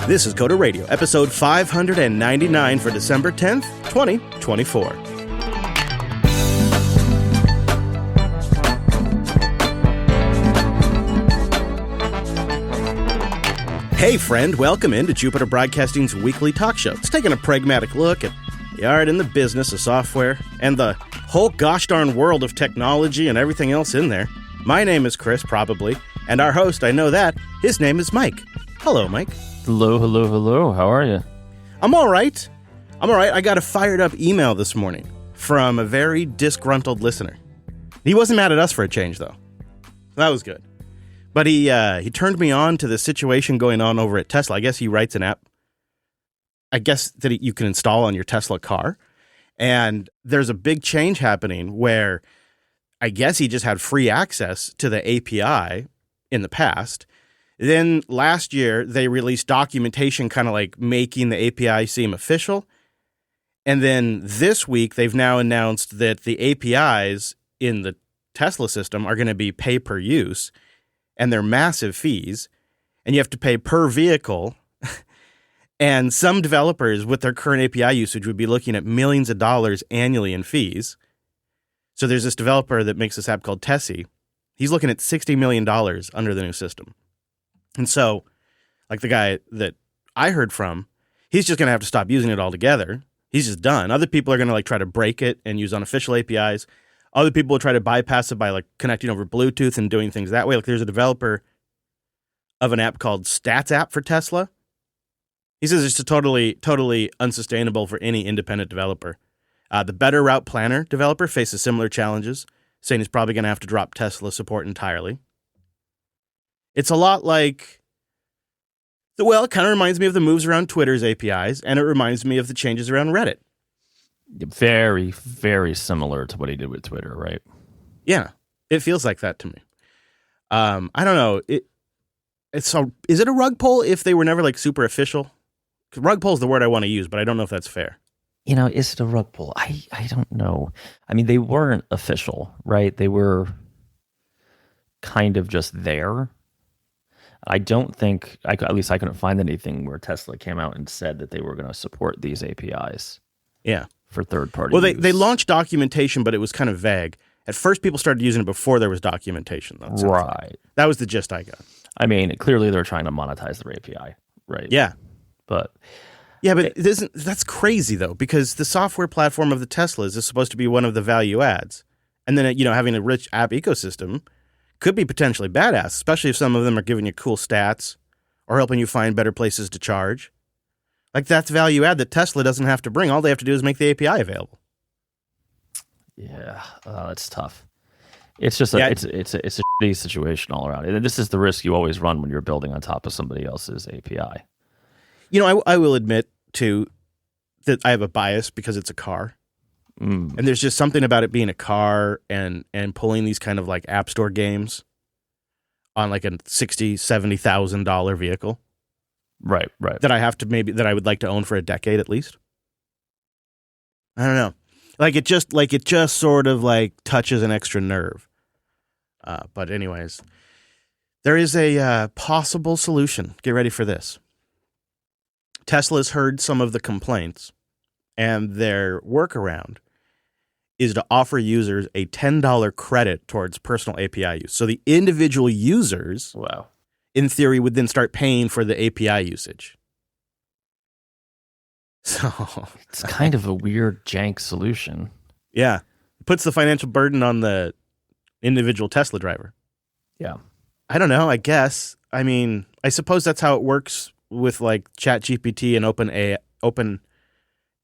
This is Coda Radio, episode 599 for December 10th, 2024. Hey friend, welcome into Jupiter Broadcasting's weekly talk show. It's taking a pragmatic look at the art and the business of software and the whole gosh darn world of technology and everything else in there. My name is Chris, probably, and our host, I know that, his name is Mike. Hello, Mike. Hello. How are you? I'm all right. I got a fired up email this morning from a very disgruntled listener. He wasn't mad at us for a change, though. That was good. But he turned me on to the situation going on over at Tesla. I guess he writes an app, I guess, that you can install on your Tesla car. And there's a big change happening where I guess he just had free access to the API in the past. Then last year, they released documentation kind of like making the API seem official. And then this week, they've now announced that the APIs in the Tesla system are going to be pay per use. And they're massive fees. And you have to pay per vehicle. And some developers with their current API usage would be looking at millions of dollars annually in fees. So there's this developer that makes this app called Tessie. He's looking at $60 million under the new system. And so, like the guy that I heard from, he's just going to have to stop using it altogether. He's just done. Other people are going to try to break it and use unofficial APIs. Other people will try to bypass it by connecting over Bluetooth and doing things that way. There's a developer of an app called Stats App for Tesla. He says it's totally unsustainable for any independent developer. The Better Route Planner developer faces similar challenges, saying he's probably going to have to drop Tesla support entirely. It's a lot like, well, it kind of reminds me of the moves around Twitter's APIs, and it reminds me of the changes around Reddit. Very, very similar to what he did with Twitter, right? Yeah, it feels like that to me. I don't know. Is it a rug pull if they were never super official? Rug pull is the word I want to use, but I don't know if that's fair. Is it a rug pull? I don't know. I mean, they weren't official, right? They were kind of just there. I don't think, at least I couldn't find anything where Tesla came out and said that they were going to support these APIs. Yeah. For third-party Well, use. they launched documentation, but it was kind of vague. At first, people started using it before there was documentation, though. Right. That was the gist I got. I mean, clearly they're trying to monetize their API, right? Yeah. But that's crazy, though, because the software platform of the Teslas is supposed to be one of the value adds. And then, having a rich app ecosystem could be potentially badass, especially if some of them are giving you cool stats or helping you find better places to charge. That's value add that Tesla doesn't have to bring. All they have to do is make the API available. Yeah, it's tough. It's just it's a shitty situation all around. And this is the risk you always run when you're building on top of somebody else's API. I will admit, too, that I have a bias because it's a car. And there's just something about it being a car and pulling these kind of app store games on a $60,000, $70,000 vehicle. Right. That I would like to own for a decade at least. I don't know. It just sort of touches an extra nerve. But anyways, there is a possible solution. Get ready for this. Tesla's heard some of the complaints, and their workaround is to offer users a $10 credit towards personal API use. So the individual users, in theory, would then start paying for the API usage. So it's kind of a weird jank solution. Yeah. It puts the financial burden on the individual Tesla driver. Yeah. I don't know, I guess. I mean, I suppose that's how it works with ChatGPT and OpenAI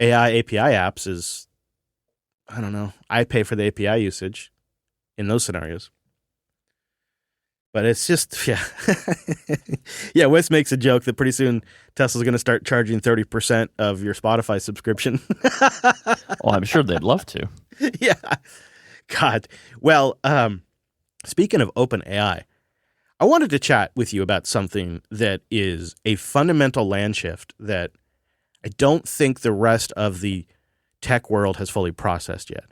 API apps is, I don't know, I pay for the API usage in those scenarios. But it's just, yeah. Yeah, Wes makes a joke that pretty soon Tesla's going to start charging 30% of your Spotify subscription. Oh, I'm sure they'd love to. Yeah. God. Well, speaking of OpenAI, I wanted to chat with you about something that is a fundamental land shift that I don't think the rest of the tech world has fully processed yet.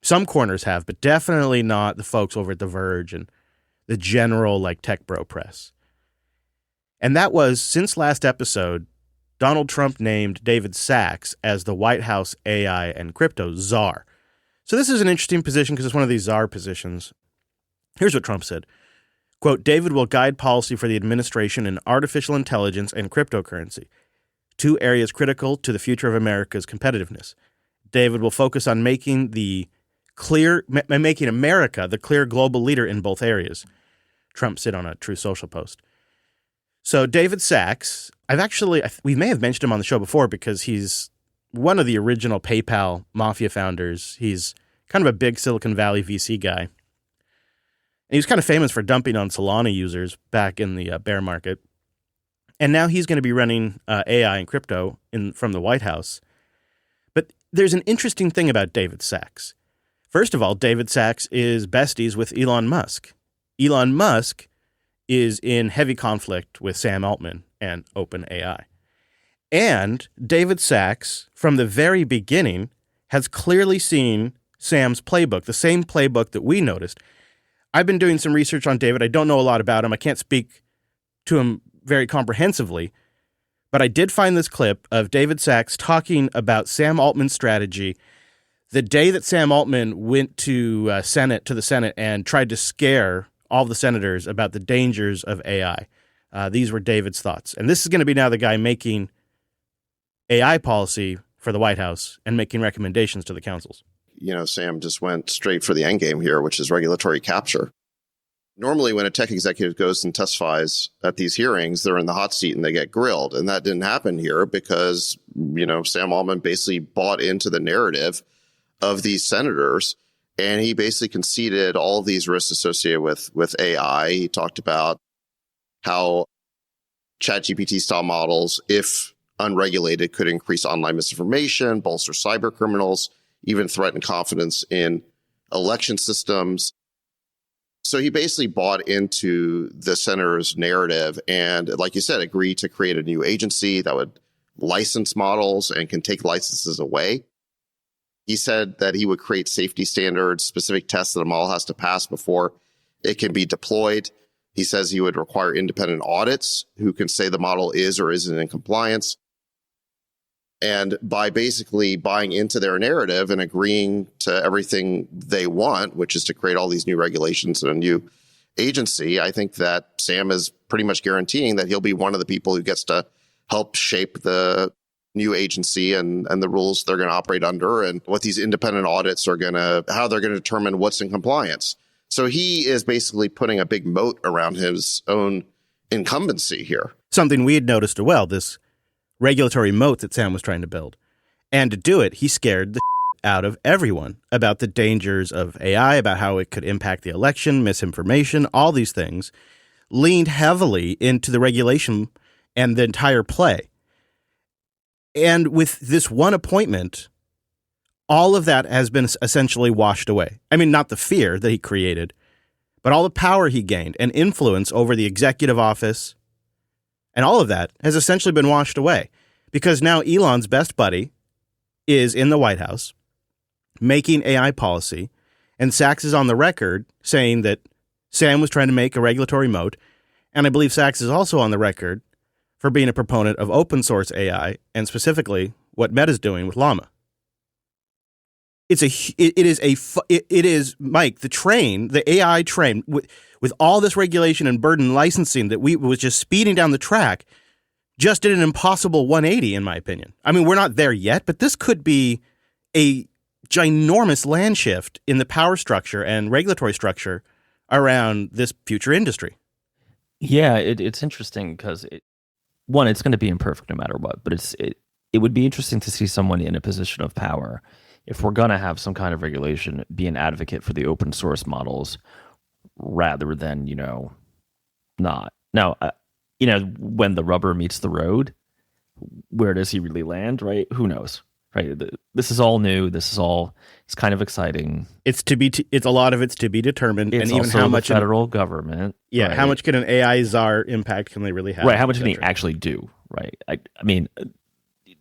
Some corners have, but definitely not the folks over at The Verge and the general tech bro press. And that was, since last episode, Donald Trump named David Sachs as the White House AI and crypto czar. So this is an interesting position because it's one of these czar positions. Here's what Trump said. Quote, David will guide policy for the administration in artificial intelligence and cryptocurrency, two areas critical to the future of America's competitiveness. David will focus on making America the clear global leader in both areas, Trump said on a Truth Social post. So David Sachs, we may have mentioned him on the show before because he's one of the original PayPal mafia founders. He's kind of a big Silicon Valley VC guy. And he was kind of famous for dumping on Solana users back in the bear market. And now he's going to be running AI and crypto from the White House. But there's an interesting thing about David Sachs. First of all, David Sachs is besties with Elon Musk. Elon Musk is in heavy conflict with Sam Altman and OpenAI. And David Sachs, from the very beginning, has clearly seen Sam's playbook, the same playbook that we noticed. I've been doing some research on David. I don't know a lot about him. I can't speak to him very comprehensively, but I did find this clip of David Sachs talking about Sam Altman's strategy the day that Sam Altman went to the Senate and tried to scare all the senators about the dangers of AI. These were David's thoughts. And this is going to be now the guy making AI policy for the White House and making recommendations to the councils. Sam just went straight for the end game here, which is regulatory capture. Normally, when a tech executive goes and testifies at these hearings, they're in the hot seat and they get grilled. And that didn't happen here because, Sam Altman basically bought into the narrative of these senators. And he basically conceded all of these risks associated with AI. He talked about how ChatGPT-style models, if unregulated, could increase online misinformation, bolster cyber criminals, even threaten confidence in election systems. So he basically bought into the senator's narrative and, like you said, agreed to create a new agency that would license models and can take licenses away. He said that he would create safety standards, specific tests that a model has to pass before it can be deployed. He says he would require independent audits who can say the model is or isn't in compliance. And by basically buying into their narrative and agreeing to everything they want, which is to create all these new regulations and a new agency, I think that Sam is pretty much guaranteeing that he'll be one of the people who gets to help shape the new agency and the rules they're going to operate under and what these independent audits are how they're going to determine what's in compliance. So he is basically putting a big moat around his own incumbency here. Something we had noticed as well, this regulatory moat that Sam was trying to build. And to do it, he scared the out of everyone about the dangers of AI, about how it could impact the election, misinformation, all these things, leaned heavily into the regulation and the entire play. And with this one appointment, all of that has been essentially washed away. I mean, not the fear that he created, but all the power he gained and influence over the executive office. And all of that has essentially been washed away because now Elon's best buddy is in the White House making AI policy. And Sachs is on the record saying that Sam was trying to make a regulatory moat. And I believe Sachs is also on the record for being a proponent of open source AI and specifically what Meta's doing with Llama. It is, Mike, the AI train with all this regulation and burden licensing that was just speeding down the track, just did an impossible 180, in my opinion. I mean, we're not there yet, but this could be a ginormous land shift in the power structure and regulatory structure around this future industry. Yeah, it's interesting because it's going to be imperfect no matter what, but it would be interesting to see someone in a position of power, if we're going to have some kind of regulation, be an advocate for the open source models rather than, not. Now, when the rubber meets the road, where does he really land, right? Who knows, right? This is all new. It's kind of exciting. It's a lot of it's to be determined. It's and even also how much the federal government. Yeah. Right? How much can an AI czar impact can they really have? Right. How much can he actually do? Right. I mean,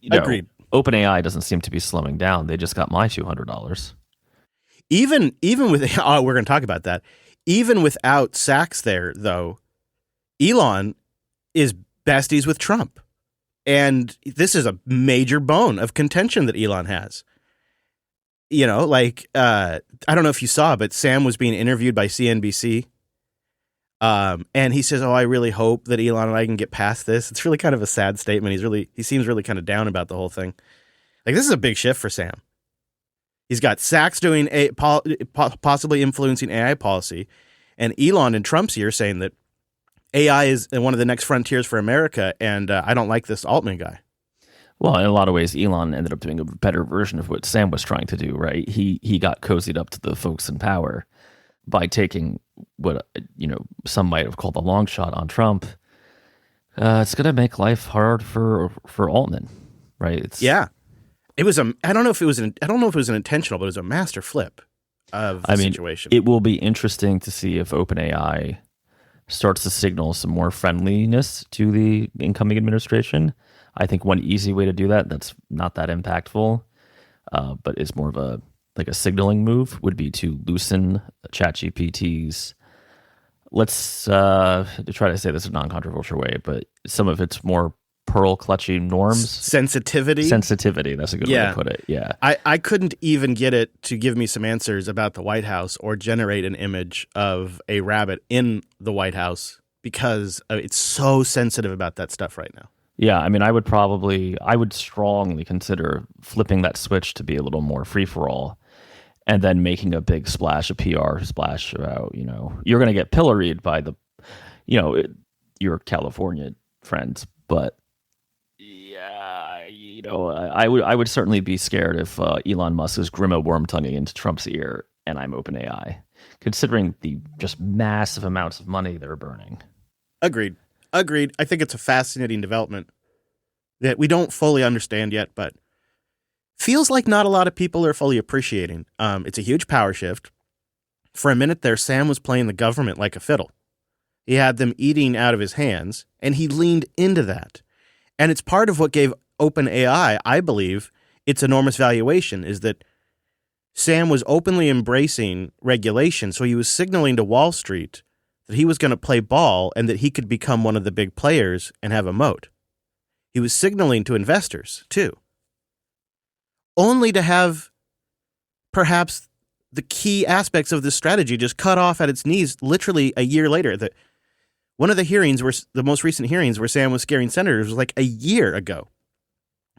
agreed. OpenAI doesn't seem to be slowing down. They just got my $200. Even with we're going to talk about that. Even without Sachs there, though, Elon is besties with Trump. And this is a major bone of contention that Elon has. You know, like, I don't know if you saw, but Sam was being interviewed by CNBC. And he says, "Oh, I really hope that Elon and I can get past this." It's really kind of a sad statement. He seems really kind of down about the whole thing. Like, this is a big shift for Sam. He's got Sachs doing possibly influencing AI policy, and Elon in Trump's ear saying that AI is one of the next frontiers for America, and I don't like this Altman guy. Well, in a lot of ways, Elon ended up doing a better version of what Sam was trying to do, right? He got cozied up to the folks in power by taking what some might have called a long shot on Trump. It's going to make life hard for Altman, right? Yeah, it was I don't know if it was an intentional, but it was a master flip of the situation. It will be interesting to see if OpenAI starts to signal some more friendliness to the incoming administration. I think one easy way to do that's not that impactful, but is more of a signaling move, would be to loosen ChatGPT's, let's try to say this in a non-controversial way, but some of its more pearl clutching norms. Sensitivity, that's a good way to put it. Yeah. I couldn't even get it to give me some answers about the White House or generate an image of a rabbit in the White House because it's so sensitive about that stuff right now. Yeah, I mean, I would strongly consider flipping that switch to be a little more free-for-all and then making a big splash, a PR splash about, you're going to get pilloried by your California friends. But yeah, I would certainly be scared if Elon Musk is Grima worm-tonguing into Trump's ear and I'm OpenAI, considering the just massive amounts of money they're burning. Agreed. I think it's a fascinating development that we don't fully understand yet, but feels like not a lot of people are fully appreciating. It's a huge power shift. For a minute there, Sam was playing the government like a fiddle. He had them eating out of his hands, and he leaned into that. And it's part of what gave OpenAI, I believe, its enormous valuation, is that Sam was openly embracing regulation, so he was signaling to Wall Street that he was going to play ball and that he could become one of the big players and have a moat. He was signaling to investors, too. Only to have perhaps the key aspects of this strategy just cut off at its knees literally a year later. One of the hearings, the most recent hearings where Sam was scaring senators, was like a year ago,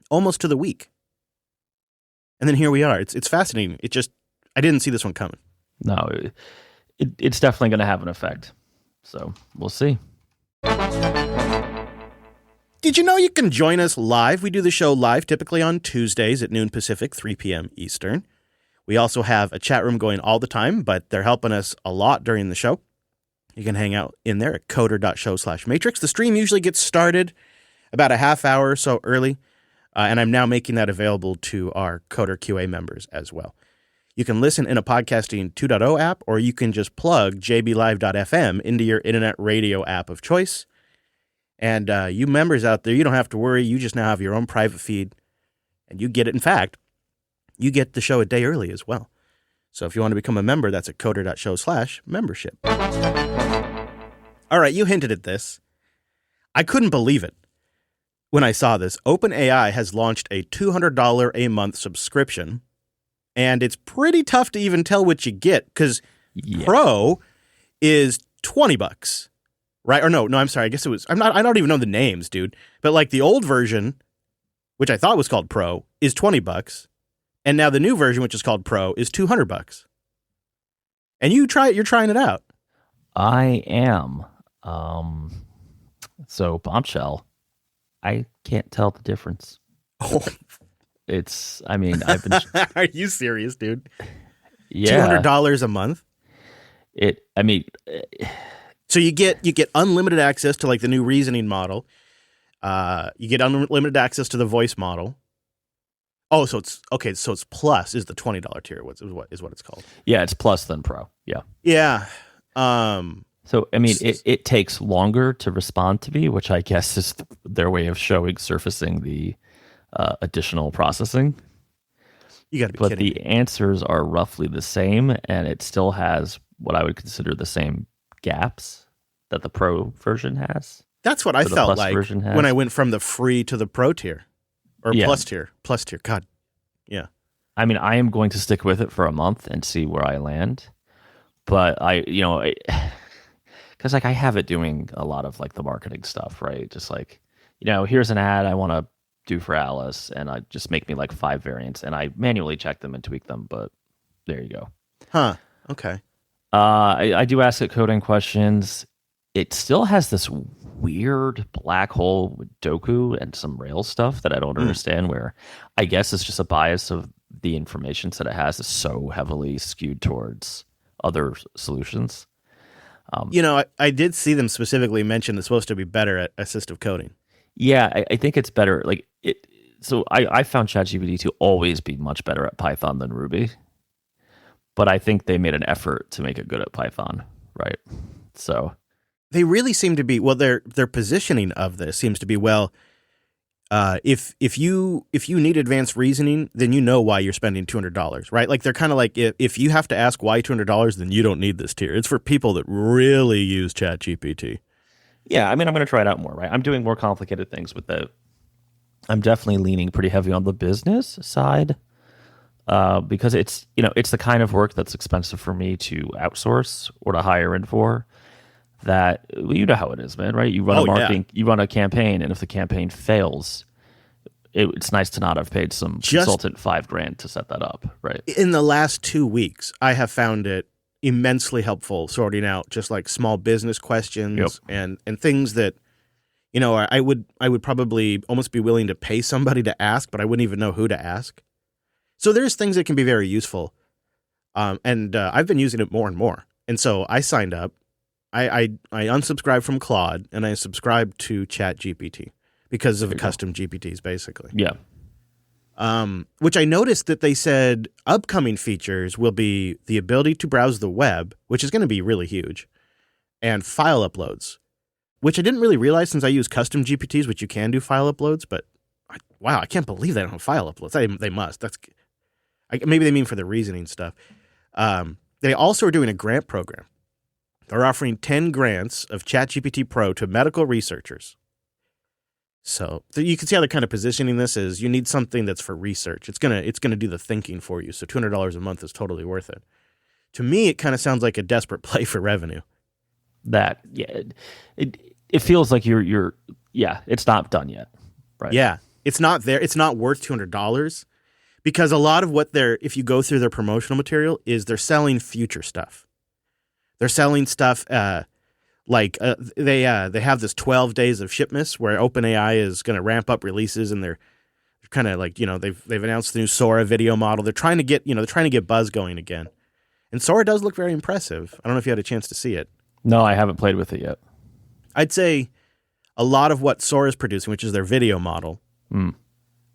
almost to the week. And then here we are. It's fascinating. I didn't see this one coming. No, it's definitely going to have an effect. So we'll see. Did you know you can join us live? We do the show live typically on Tuesdays at noon Pacific, 3 p.m. Eastern. We also have a chat room going all the time, but they're helping us a lot during the show. You can hang out in there at coder.show/matrix. The stream usually gets started about a half hour or so early, and I'm now making that available to our Coder QA members as well. You can listen in a Podcasting 2.0 app, or you can just plug jblive.fm into your internet radio app of choice. And you members out there, you don't have to worry. You just now have your own private feed, and you get it. In fact, you get the show a day early as well. So if you want to become a member, that's at coder.show/membership. All right, you hinted at this. I couldn't believe it when I saw this. OpenAI has launched a $200 a month subscription. And it's pretty tough to even tell what you get because Pro is $20, right? Or no, I'm sorry. I guess it was. I don't even know the names, dude. But like the old version, which I thought was called Pro, is $20, and now the new version, which is called Pro, is $200. And you're trying it out. I am. So bombshell, I can't tell the difference. Oh. I've been. Are you serious, dude? Yeah. $200 a month? So you get unlimited access to like the new reasoning model. You get unlimited access to the voice model. Oh, so it's okay. So it's plus is the $20 tier. What it's called? Yeah, it's plus than Pro. Yeah. Yeah. So it takes longer to respond to me, which I guess is their way of surfacing the additional processing. You got to be but kidding the me. Answers are roughly the same, and it still has what I would consider the same gaps that the Pro version has. That's what I So the felt Plus like version has? when I went from the free to the pro tier or Yeah. plus tier. God, yeah. I mean, I am going to stick with it for a month and see where I land. But because like I have it doing a lot of like the marketing stuff, right? Just like, here's an ad I want to do for Alice, and I just make me like 5 variants, and I manually check them and tweak them. But there you go. Huh. Okay. I do ask it coding questions. It still has this weird black hole with Doku and some Rails stuff that I don't understand. Where I guess it's just a bias of the information that it has is so heavily skewed towards other solutions. I did see them specifically mention it's supposed to be better at assistive coding. Yeah, I think it's better. Like it. So I found ChatGPT to always be much better at Python than Ruby, but I think they made an effort to make it good at Python, right? So They really seem to be, well, their positioning of this seems to be, well, if you need advanced reasoning, then you know why you're spending $200, right? Like they're kind of like, if you have to ask why $200, then you don't need this tier. It's for people that really use ChatGPT. yeah, I mean, I'm going to try it out more, right? I'm doing more complicated things with it. I'm definitely leaning pretty heavy on the business side because it's the kind of work that's expensive for me to outsource or to hire in for. That you know how it is, man, right? You run a marketing, you run a campaign, and if the campaign fails, it's nice to not have paid some consultant $5,000 to set that up, right? In the last 2 weeks, I have found it immensely helpful sorting out just like small business questions and things that I would probably almost be willing to pay somebody to ask, but I wouldn't even know who to ask. So there's things that can be very useful, and I've been using it more and more. And so I signed up. I unsubscribed from Claude and I subscribed to ChatGPT because of the custom GPTs, basically. Yeah. Which I noticed that they said upcoming features will be the ability to browse the web, which is going to be really huge, and file uploads, which I didn't really realize since I use custom GPTs, which you can do file uploads. But wow, I can't believe they don't have file uploads. They must. Maybe they mean for the reasoning stuff. They also are doing a grant program. They're offering 10 grants of ChatGPT Pro to medical researchers. So you can see how they're kind of positioning this as you need something that's for research. It's gonna do the thinking for you. So $200 a month is totally worth it. To me, it kind of sounds like a desperate play for revenue. It feels like you're it's not done yet, right? Yeah, it's not there. It's not worth $200 because a lot of what if you go through their promotional material, is they're selling future stuff. They're selling stuff they have this 12 days of shipments where OpenAI is going to ramp up releases, and they're kind of like they've announced the new Sora video model. They're trying to get buzz going again, and Sora does look very impressive. I don't know if you had a chance to see it. No, I haven't played with it yet. I'd say a lot of what Sora is producing, which is their video model,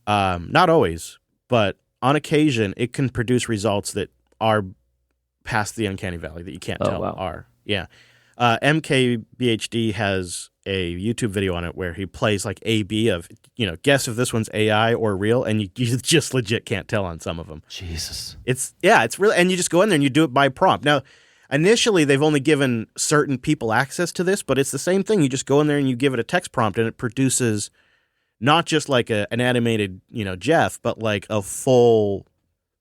not always, but on occasion, it can produce results that are past the uncanny valley that you can't tell are. Yeah. MKBHD has a YouTube video on it where he plays like A/B of, guess if this one's AI or real, and you just legit can't tell on some of them. Jesus. It's really, and you just go in there and you do it by prompt. Now, initially they've only given certain people access to this, but it's the same thing. You just go in there and you give it a text prompt and it produces not just like an animated, Jeff, but like a full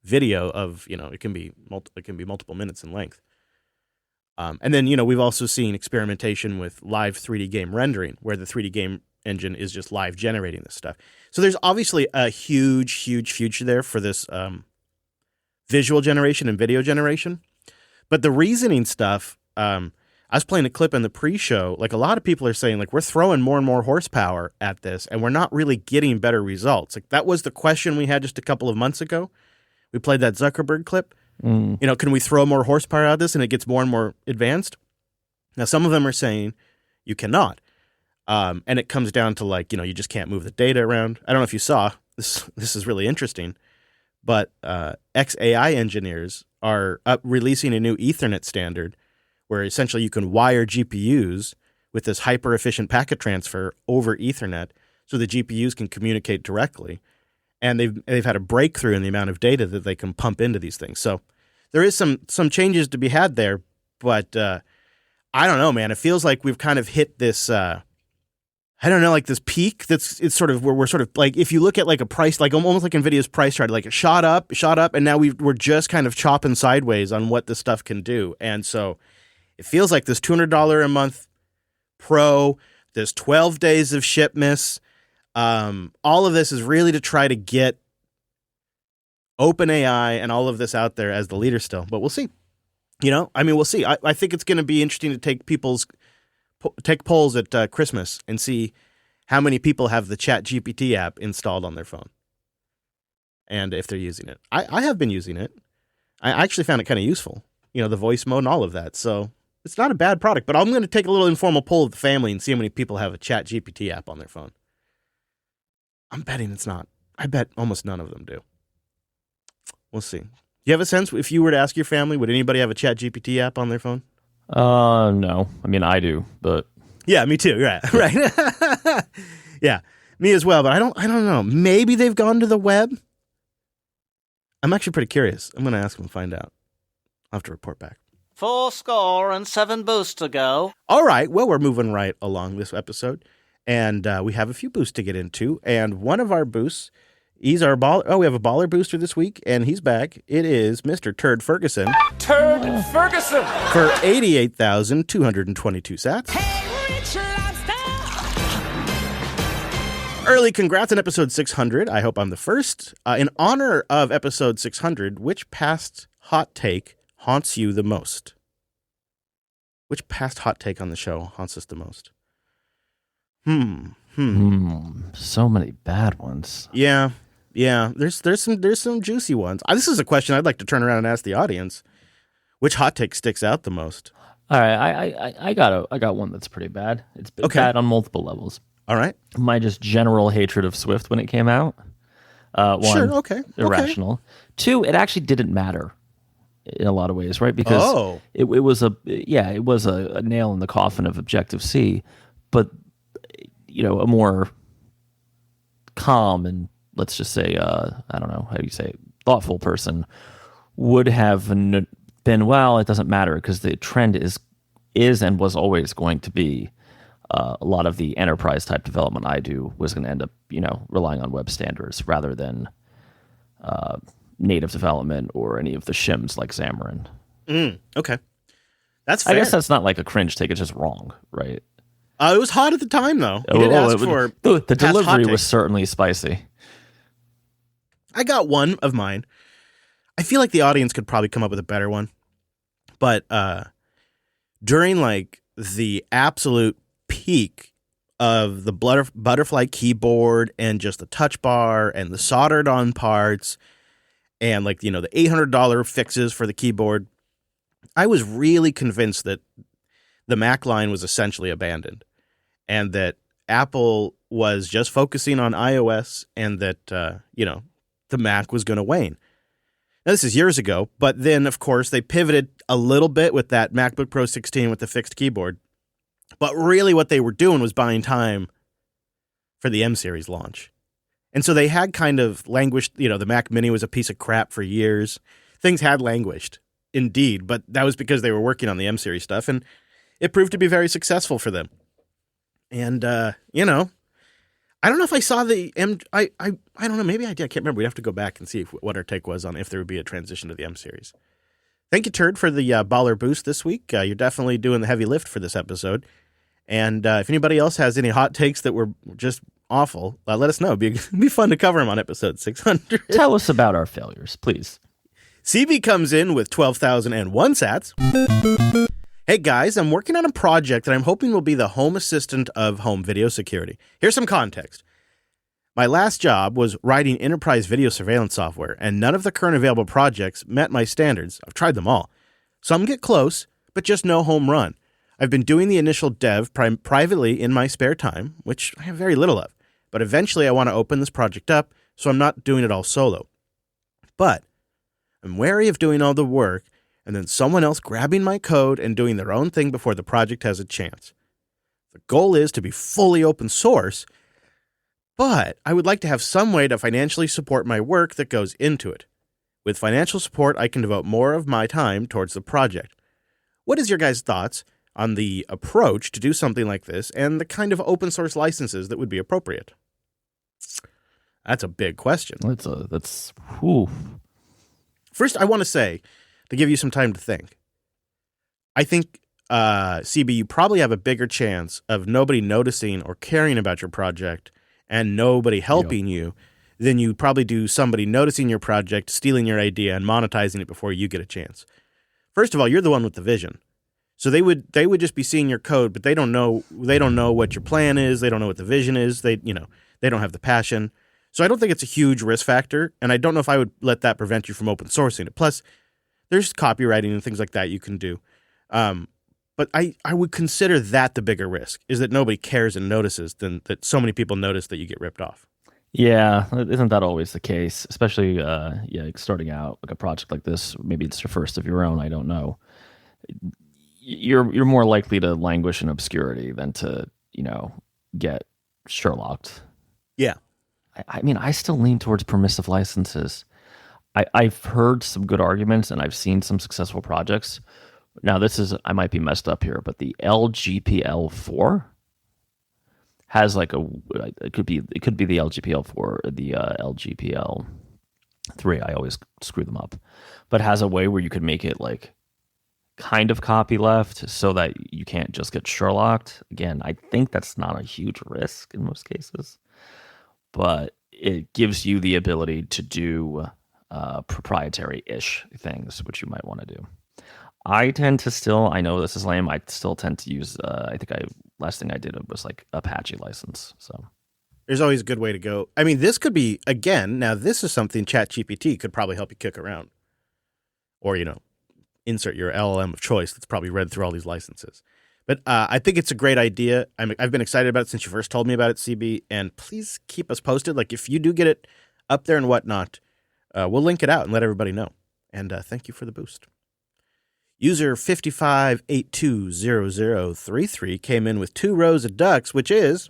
video of, it can be multiple minutes in length. And then, we've also seen experimentation with live 3D game rendering, where the 3D game engine is just live generating this stuff. So there's obviously a huge, huge future there for this visual generation and video generation. But the reasoning stuff, I was playing a clip in the pre-show. Like, a lot of people are saying, like, we're throwing more and more horsepower at this, and we're not really getting better results. Like, that was the question we had just a couple of months ago. We played that Zuckerberg clip. Can we throw more horsepower at this and it gets more and more advanced? Now, some of them are saying you cannot. And it comes down to like, you just can't move the data around. I don't know if you saw this. This is really interesting. But XAI engineers are releasing a new Ethernet standard where essentially you can wire GPUs with this hyper efficient packet transfer over Ethernet so the GPUs can communicate directly. And they've had a breakthrough in the amount of data that they can pump into these things. So there is some changes to be had there, but I don't know, man. It feels like we've kind of hit this I don't know, like this peak it's sort of where we're sort of like, if you look at like a price, like almost like NVIDIA's price chart, like it shot up, and now we're just kind of chopping sideways on what this stuff can do. And so it feels like this $200 a month Pro, this 12 days of shipments, all of this is really to try to get OpenAI and all of this out there as the leader still. But we'll see. We'll see. I think it's going to be interesting to take polls at Christmas and see how many people have the ChatGPT app installed on their phone and if they're using it. I have been using it. I actually found it kind of useful, the voice mode and all of that. So it's not a bad product, but I'm going to take a little informal poll of the family and see how many people have a ChatGPT app on their phone. I'm betting it's not. I bet almost none of them do. We'll see. You have a sense, if you were to ask your family, would anybody have a ChatGPT app on their phone? No. I mean, I do, but yeah, me too. Right. Yeah, me as well. But I don't know. Maybe they've gone to the web. I'm actually pretty curious. I'm going to ask them and find out. I'll have to report back. 4 boosts to go. All right. Well, we're moving right along this episode, and we have a few boosts to get into. And one of our boosts, he's our baller. Oh, we have a baller booster this week, and he's back. It is Mr. Turd Ferguson. Turd Ferguson! For 88,222 sats. Hey, rich lobster! Early congrats on episode 600. I hope I'm the first. In honor of episode 600, which past hot take haunts you the most? Which past hot take on the show haunts us the most? So many bad ones. Yeah. There's some juicy ones. This is a question I'd like to turn around and ask the audience. Which hot take sticks out the most? All right, I got one that's pretty bad. It's bad on multiple levels. All right. My just general hatred of Swift when it came out. One, sure. Okay. Irrational. Okay. Two, it actually didn't matter in a lot of ways, right? Because it was a nail in the coffin of Objective-C, but a more calm and, let's just say, I don't know how you say it, thoughtful person would have been, well, it doesn't matter because the trend is and was always going to be a lot of the enterprise type development I do was going to end up, relying on web standards rather than native development or any of the shims like Xamarin. Okay. That's fair. I guess that's not like a cringe take. It's just wrong, right? It was hot at the time, though. You did ask for the delivery was certainly spicy. I got one of mine. I feel like the audience could probably come up with a better one. But during like the absolute peak of the butterfly keyboard and just the touch bar and the soldered on parts and like, the $800 fixes for the keyboard, I was really convinced that the Mac line was essentially abandoned and that Apple was just focusing on iOS and that, the Mac was going to wane. Now, this is years ago, but then, of course, they pivoted a little bit with that MacBook Pro 16 with the fixed keyboard. But really what they were doing was buying time for the M-Series launch. And so they had kind of languished, the Mac Mini was a piece of crap for years. Things had languished, indeed, but that was because they were working on the M-Series stuff, and it proved to be very successful for them. And, I don't know if I saw the I don't know. Maybe I did. I can't remember. We'd have to go back and see what our take was on if there would be a transition to the M series. Thank you, Turd, for the baller boost this week. You're definitely doing the heavy lift for this episode. And if anybody else has any hot takes that were just awful, let us know. It'd be fun to cover them on episode 600. Tell us about our failures, please. CB comes in with 12,001 sats. Hey guys, I'm working on a project that I'm hoping will be the home assistant of home video security. Here's some context. My last job was writing enterprise video surveillance software, and none of the current available projects met my standards. I've tried them all. Some get close, but just no home run. I've been doing the initial dev privately in my spare time, which I have very little of, but eventually I want to open this project up, so I'm not doing it all solo. But I'm wary of doing all the work and then someone else grabbing my code and doing their own thing before the project has a chance. The goal is to be fully open source, but I would like to have some way to financially support my work that goes into it. With financial support, I can devote more of my time towards the project. What is your guys' thoughts on the approach to do something like this and the kind of open source licenses that would be appropriate? That's a big question. That's whew. First, I want to say, to give you some time to think, I think, CB, you probably have a bigger chance of nobody noticing or caring about your project and nobody helping you than you probably do somebody noticing your project, stealing your idea, and monetizing it before you get a chance. First of all, you're the one with the vision. So they would just be seeing your code, but they don't know what your plan is. They don't know what the vision is. They don't have the passion. So I don't think it's a huge risk factor, and I don't know if I would let that prevent you from open sourcing it. Plus, there's copywriting and things like that you can do. But I would consider that the bigger risk, is that nobody cares and notices than that so many people notice that you get ripped off. Yeah, isn't that always the case? Especially, like starting out like a project like this. Maybe it's your first of your own. I don't know. You're more likely to languish in obscurity than to get Sherlocked. Yeah. I mean, I still lean towards permissive licenses. I've heard some good arguments and I've seen some successful projects. Now, I might be messed up here, but the LGPL4 has like it could be the LGPL4, the LGPL3. I always screw them up, but has a way where you could make it like kind of copyleft so that you can't just get Sherlocked. Again, I think that's not a huge risk in most cases, but it gives you the ability to do proprietary-ish things, which you might want to do. I tend to still, I know this is lame, I still tend to use, last thing I did was like Apache license. So there's always a good way to go. I mean, this could be, again, now this is something ChatGPT could probably help you kick around. Or, insert your LLM of choice that's probably read through all these licenses. But I think it's a great idea. I've been excited about it since you first told me about it, CB. And please keep us posted. Like, if you do get it up there and whatnot, we'll link it out and let everybody know. And thank you for the boost. User 55820033 came in with 2 rows of ducks, which is...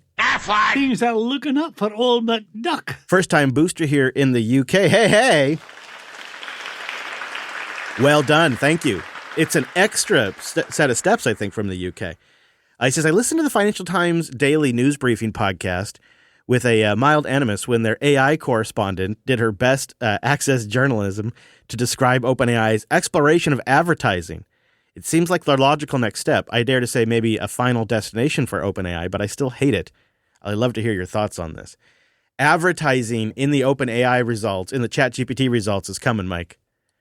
Things are looking up for old McDuck. First-time booster here in the UK. Hey! Well done. Thank you. It's an extra set of steps, I think, from the UK. He says, I listened to the Financial Times Daily News Briefing podcast with a mild animus when their AI correspondent did her best access journalism to describe OpenAI's exploration of advertising. It seems like the logical next step. I dare to say maybe a final destination for OpenAI, but I still hate it. I'd love to hear your thoughts on this. Advertising in the OpenAI results, in the ChatGPT results, is coming, Mike,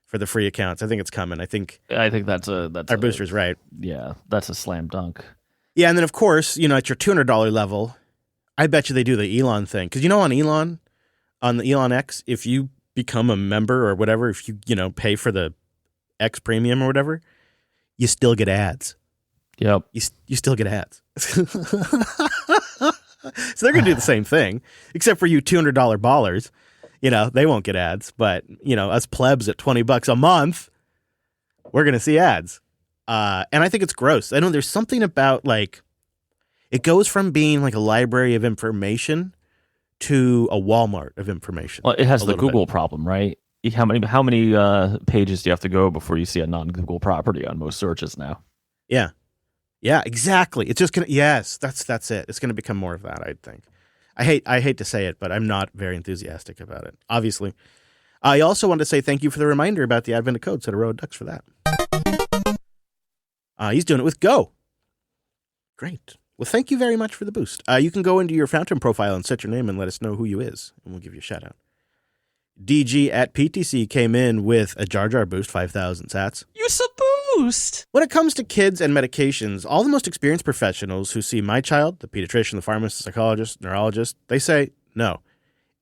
for the free accounts. I think it's coming. I think that's our booster's right. Yeah, that's a slam dunk. Yeah, and then of course, at your $200 level, I bet you they do the Elon thing. Because on the Elon X, if you become a member or whatever, if you, pay for the X premium or whatever, you still get ads. Yep. You still get ads. So they're going to do the same thing, except for you $200 ballers. They won't get ads. But, us plebs at $20 a month, we're going to see ads. And I think it's gross. I know there's something about it goes from being like a library of information to a Walmart of information. Well, it has the Google problem, right? How many pages do you have to go before you see a non-Google property on most searches now? Yeah, exactly. It's just gonna. Yes, that's it. It's gonna become more of that, I think. I hate to say it, but I'm not very enthusiastic about it. Obviously, I also want to say thank you for the reminder about the advent of code. Set a row of ducks for that. He's doing it with Go. Great. Well, thank you very much for the boost. You can go into your Fountain profile and set your name and let us know who you is, and we'll give you a shout out. DG at PTC came in with a Jar Jar boost, 5,000 sats. You a boost. When it comes to kids and medications, all the most experienced professionals who see my child, the pediatrician, the pharmacist, psychologist, neurologist, they say no.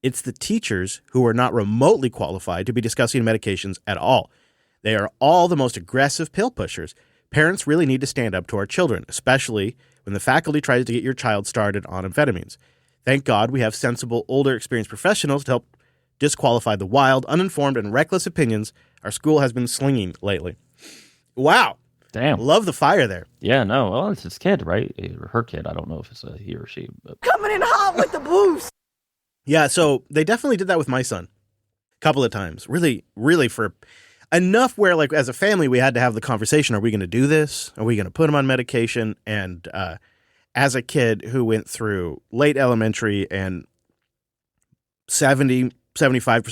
It's the teachers who are not remotely qualified to be discussing medications at all. They are all the most aggressive pill pushers. Parents really need to stand up to our children, especially when the faculty tries to get your child started on amphetamines. Thank God we have sensible, older, experienced professionals to help disqualify the wild, uninformed, and reckless opinions our school has been slinging lately. Wow. Damn. Love the fire there. Yeah, no. Well, it's his kid, right? Or her kid. I don't know if it's a he or she. But... Coming in hot with the boost. Yeah, so they definitely did that with my son a couple of times. Really, enough where, like, as a family, we had to have the conversation: are we going to do this? Are we going to put him on medication? And as a kid who went through late elementary and 75%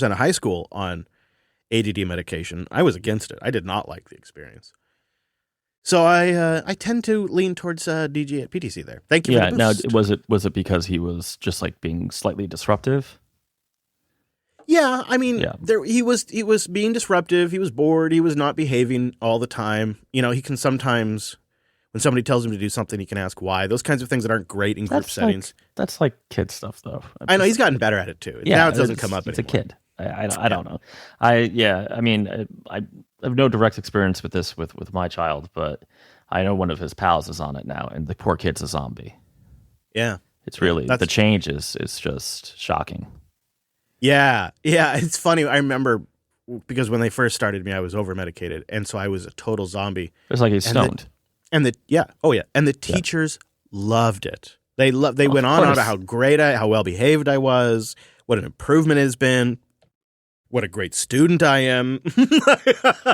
of high school on ADD medication, I was against it. I did not like the experience. So I tend to lean towards DG at PTC there. Thank you for the boost. Now, was it because he was just like being slightly disruptive? Yeah, I mean, he was being disruptive. He was bored. He was not behaving all the time. You know, he can sometimes, when somebody tells him to do something, he can ask why. Those kinds of things that aren't great in group settings. That's like kid stuff, though. I know he's gotten better at it too. Now it doesn't come up anymore. It's a kid. I don't know. I mean, I have no direct experience with this with my child, but I know one of his pals is on it now, and the poor kid's a zombie. Yeah, it's really the change is just shocking. Yeah, it's funny. I remember because when they first started me, I was over medicated, and so I was a total zombie. It's like he's stoned. And the teachers loved it. They went on about how great how well behaved I was, what an improvement has been, what a great student I am.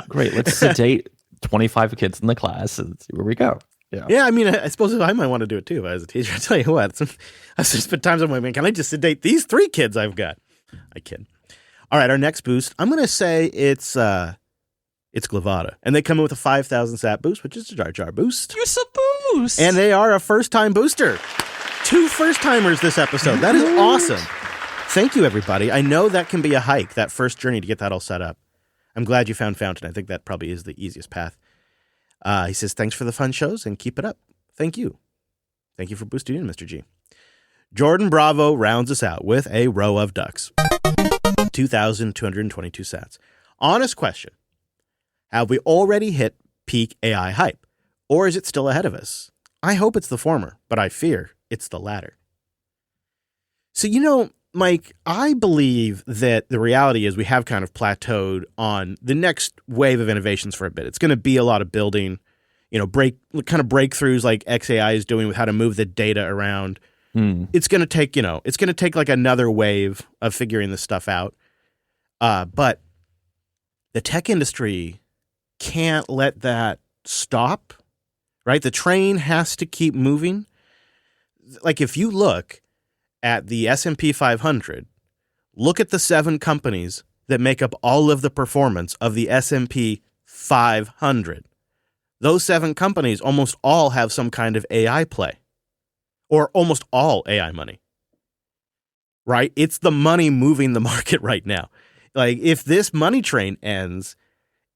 Great, let's sedate 25 kids in the class and see where we go. Yeah, I mean, I suppose I might want to do it too as a teacher. I tell you what, I spent times on my man. Can I just sedate these 3 kids I've got? I kid. All right, our next boost, I'm going to say it's Glavada. And they come in with a 5,000 sat boost, which is a Jar Jar boost. You're so boost. And they are a first-time booster. 2 first-timers this episode. That is awesome. Thank you, everybody. I know that can be a hike, that first journey to get that all set up. I'm glad you found Fountain. I think that probably is the easiest path. He says, thanks for the fun shows and keep it up. Thank you. Thank you for boosting in, Mr. G. Jordan Bravo rounds us out with a row of ducks. 2,222 sats. Honest question. Have we already hit peak AI hype? Or is it still ahead of us? I hope it's the former, but I fear it's the latter. So, Mike, I believe that the reality is we have kind of plateaued on the next wave of innovations for a bit. It's going to be a lot of building, breakthroughs like XAI is doing with how to move the data around. It's going to take, like another wave of figuring this stuff out. But the tech industry can't let that stop, right? The train has to keep moving. Like if you look at the S&P 500, look at the 7 companies that make up all of the performance of the S&P 500. Those 7 companies almost all have some kind of AI play. Or almost all AI money, right? It's the money moving the market right now. Like, if this money train ends,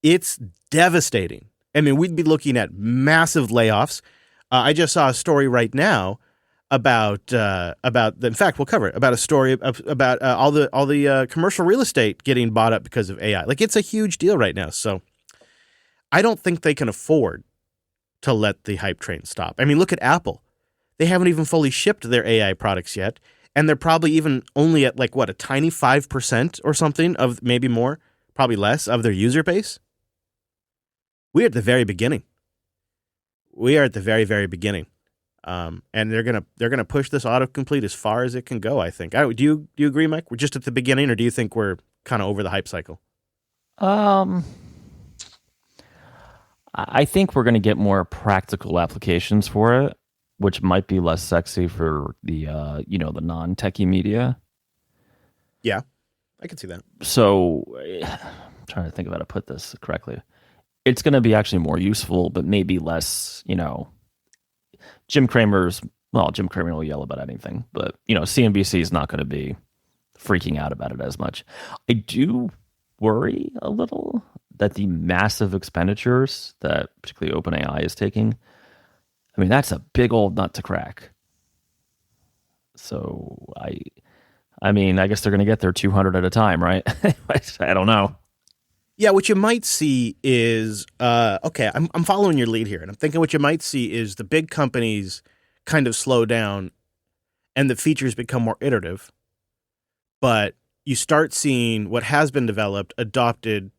it's devastating. I mean, we'd be looking at massive layoffs. I just saw a story right now about in fact, we'll cover it, about a story about all the commercial real estate getting bought up because of AI. Like, it's a huge deal right now. So I don't think they can afford to let the hype train stop. I mean, look at Apple. They haven't even fully shipped their AI products yet, and they're probably even only at a tiny 5% or something of, maybe more, probably less, of their user base. We're at the very beginning. We are at the very, very beginning, and they're gonna push this autocomplete as far as it can go. I think. Do you agree, Mike? We're just at the beginning, or do you think we're kind of over the hype cycle? I think we're going to get more practical applications for it, which might be less sexy for the the non-techie media. Yeah, I can see that. So I'm trying to think of how to put this correctly. It's going to be actually more useful, but maybe less, Jim Cramer will yell about anything, but, CNBC is not going to be freaking out about it as much. I do worry a little that the massive expenditures that particularly OpenAI is taking, I mean, that's a big old nut to crack. So I guess they're going to get their 200 at a time, right? I don't know. Yeah, what you might see is, I'm following your lead here, and I'm thinking what you might see is the big companies kind of slow down and the features become more iterative, but you start seeing what has been developed adopted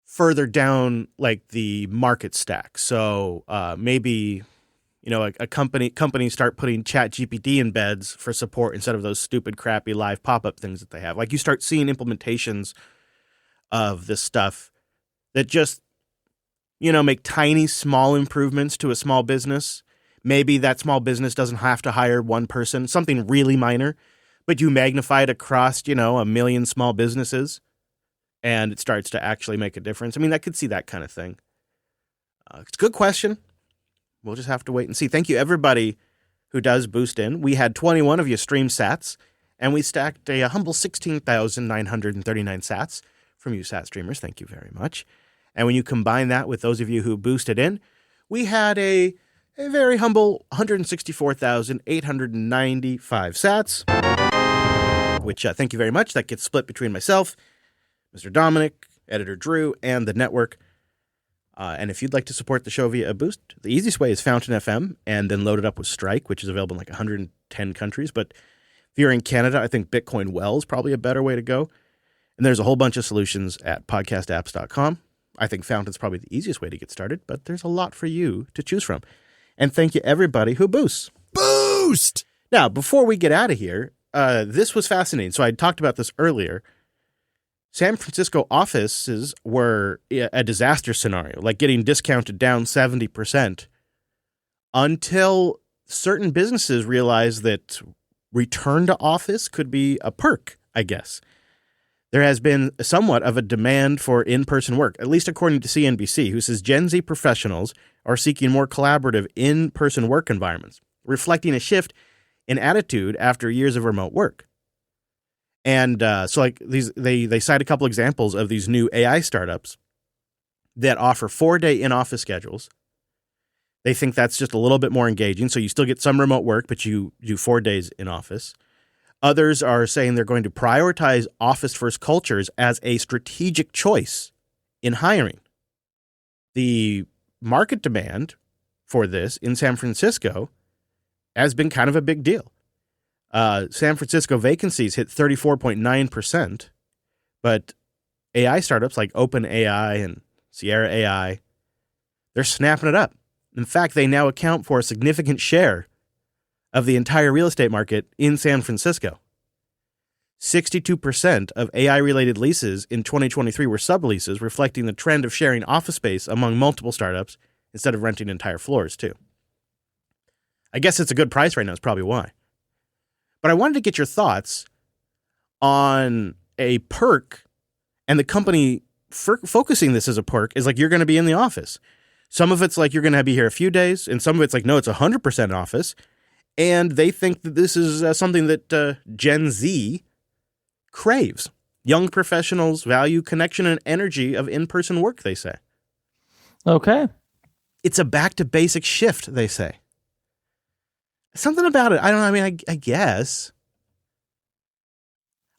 further down, like the market stack. So maybe, a company start putting ChatGPT embeds for support instead of those stupid, crappy live pop-up things that they have. Like, you start seeing implementations of this stuff that just, make tiny, small improvements to a small business. Maybe that small business doesn't have to hire one person, something really minor, but you magnify it across, a million small businesses, and it starts to actually make a difference. I mean, I could see that kind of thing. It's a good question. We'll just have to wait and see. Thank you, everybody who does boost in. We had 21 of you stream sats, and we stacked a humble 16,939 sats from you sat streamers. Thank you very much. And when you combine that with those of you who boosted in, we had a very humble 164,895 sats, which thank you very much. That gets split between myself, Mr. Dominic, Editor Drew, and the network. And if you'd like to support the show via a boost, the easiest way is Fountain FM and then load it up with Strike, which is available in like 110 countries. But if you're in Canada, I think Bitcoin Well is probably a better way to go. And there's a whole bunch of solutions at podcastapps.com. I think Fountain's probably the easiest way to get started, but there's a lot for you to choose from. And thank you, everybody who boosts. Boost! Now, before we get out of here, this was fascinating. So I talked about this earlier. San Francisco offices were a disaster scenario, like getting discounted down 70%, until certain businesses realized that return to office could be a perk, I guess. There has been somewhat of a demand for in-person work, at least according to CNBC, who says Gen Z professionals are seeking more collaborative in-person work environments, reflecting a shift in attitude after years of remote work. And so like they cite a couple examples of these new AI startups that offer 4-day in-office schedules. They think that's just a little bit more engaging. So you still get some remote work, but you do 4 days in office. Others are saying they're going to prioritize office-first cultures as a strategic choice in hiring. The market demand for this in San Francisco has been kind of a big deal. San Francisco vacancies hit 34.9%, but AI startups like OpenAI and Sierra AI, they're snapping it up. In fact, they now account for a significant share of the entire real estate market in San Francisco. 62% of AI-related leases in 2023 were subleases, reflecting the trend of sharing office space among multiple startups instead of renting entire floors, too. I guess it's a good price right now. It's probably why. But I wanted to get your thoughts on a perk, and the company focusing this as a perk is like you're going to be in the office. Some of it's like you're going to be here a few days, and some of it's like, no, it's 100% office. And they think that this is something that Gen Z craves. Young professionals value connection and energy of in-person work, they say. Okay. It's a back-to-basic shift, they say. Something about it. I don't know. I mean, I guess.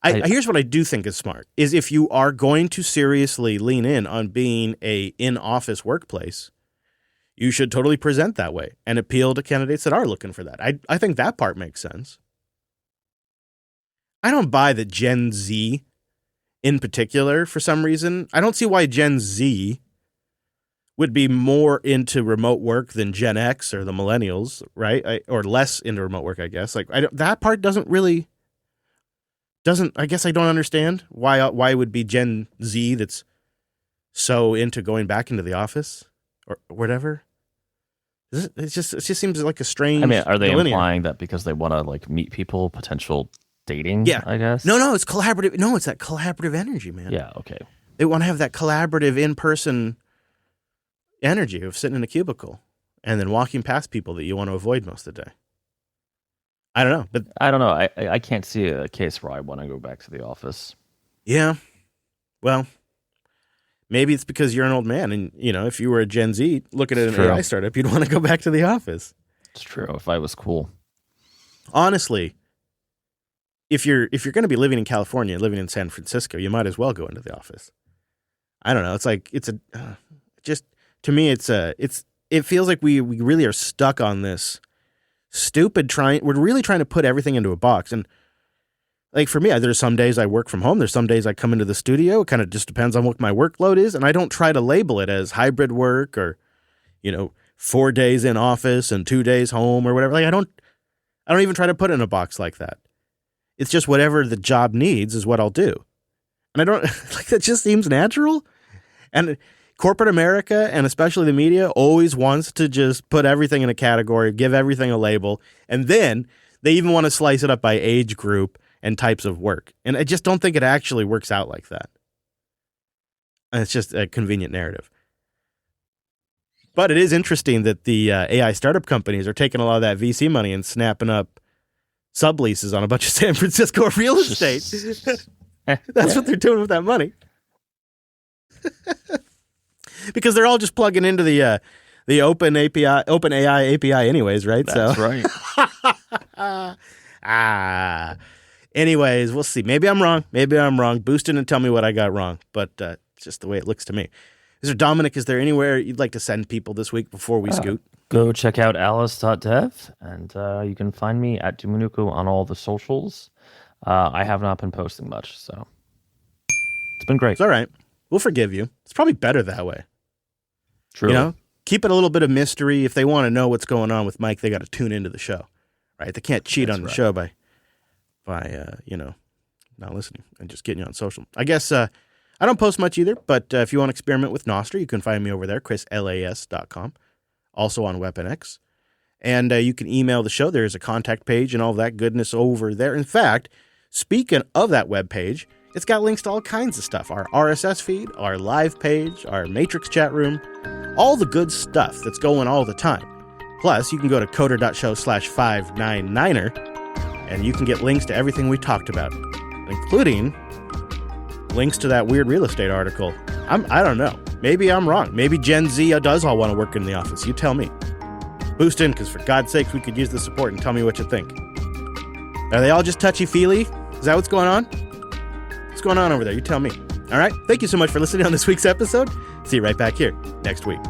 Here's what I do think is smart, is if you are going to seriously lean in on being a in-office workplace, you should totally present that way and appeal to candidates that are looking for that. I think that part makes sense. I don't buy that Gen Z in particular, for some reason. I don't see why Gen Z would be more into remote work than Gen X or the millennials, right? Or less into remote work, I guess. Like that part doesn't. I guess I don't understand why it would be Gen Z that's so into going back into the office or whatever. It just seems like a strange. I mean, are they delineator. implying that because they want to like meet people, potential dating? Yeah, I guess. No, it's collaborative. No, it's that collaborative energy, man. Yeah. Okay. They want to have that collaborative in-person energy of sitting in a cubicle and then walking past people that you want to avoid most of the day. I don't know, but I don't know. I can't see a case where I want to go back to the office. yeah. Well, maybe it's because you're an old man, and if you were a Gen Z looking at an AI startup, you'd want to go back to the office. It's true. If I was cool, honestly, if you're going to be living in California, living in San Francisco, you might as well go into the office. I don't know. It's like just to me, it feels like we really are stuck on this stupid we're really trying to put everything into a box. And like for me, there's some days I work from home. There's some days I come into the studio. It kind of just depends on what my workload is. And I don't try to label it as hybrid work or, 4 days in office and 2 days home or whatever. Like I don't even try to put it in a box like that. It's just whatever the job needs is what I'll do. And I don't, like, that just seems natural. And corporate America, and especially the media, always wants to just put everything in a category, give everything a label, and then they even want to slice it up by age group and types of work. And I just don't think it actually works out like that. And it's just a convenient narrative. But it is interesting that the AI startup companies are taking a lot of that VC money and snapping up subleases on a bunch of San Francisco real estate. That's what they're doing with that money. Because they're all just plugging into the OpenAI API anyways, right? That's right. Anyways, we'll see. Maybe I'm wrong. Boost in and tell me what I got wrong. But it's just the way it looks to me. Dominic, is there anywhere you'd like to send people this week before we scoot? Go check out alice.dev, and you can find me at Dumunuku on all the socials. I have not been posting much, so it's been great. It's all right. We'll forgive you. It's probably better that way. True. You know, keep it a little bit of mystery. If they want to know what's going on with Mike, they got to tune into the show, right? They can't cheat on the show by not listening and just getting you on social. I guess I don't post much either, but if you want to experiment with Nostr, you can find me over there, chrislas.com, also on WeaponX. And you can email the show. There's a contact page and all that goodness over there. In fact, speaking of that web page, it's got links to all kinds of stuff. Our RSS feed, our live page, our Matrix chat room, all the good stuff that's going all the time. Plus, you can go to coder.show/599er, and you can get links to everything we talked about, including links to that weird real estate article. I don't know. Maybe I'm wrong. Maybe Gen Z does all want to work in the office. You tell me. Boost in, because for God's sakes, we could use the support, and tell me what you think. Are they all just touchy-feely? Is that what's going on? What's going on over there? You tell me. All right. Thank you so much for listening on this week's episode. See you right back here next week.